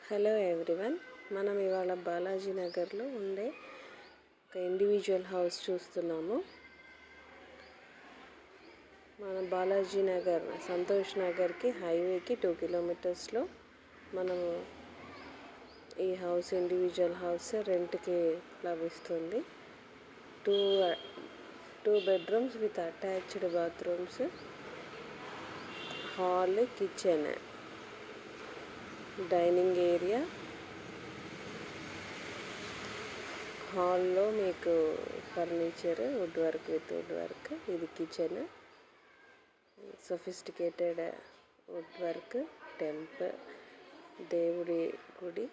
Hello everyone, మనం ఇవాళ బాలాజీ నగర్లో ఉండే ఒక ఇండివిజువల్ హౌస్ చూస్తున్నాము. మన బాలాజీ నగర్ సంతోష్ నగర్కి హైవేకి 2 కిలోమీటర్స్లో మనము ఈ హౌస్ ఇండివిజువల్ హౌస్ రెంట్కి లభిస్తుంది. Two bedrooms with attached bathrooms, hall, kitchen, dining area. హాల్లో మీకు furniture wood work with wood work. ఇది kitchen, sophisticated wood work, temple, దేవుడి గుడి.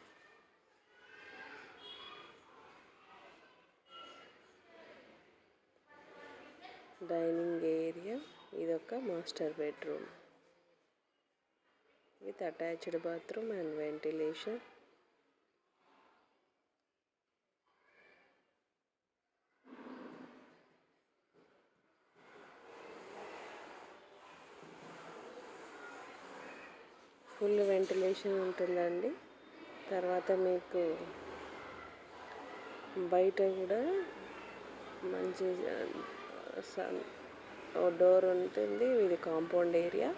Dining area. ఇదొక master bedroom with attached bathroom and ventilation. Full ventilation ఉంటుందండి. తర్వాత మీకు బయట కూడా మంచి డోర్ ఉంటుంది. ఇది compound area.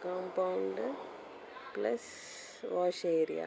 Compound plus wash area.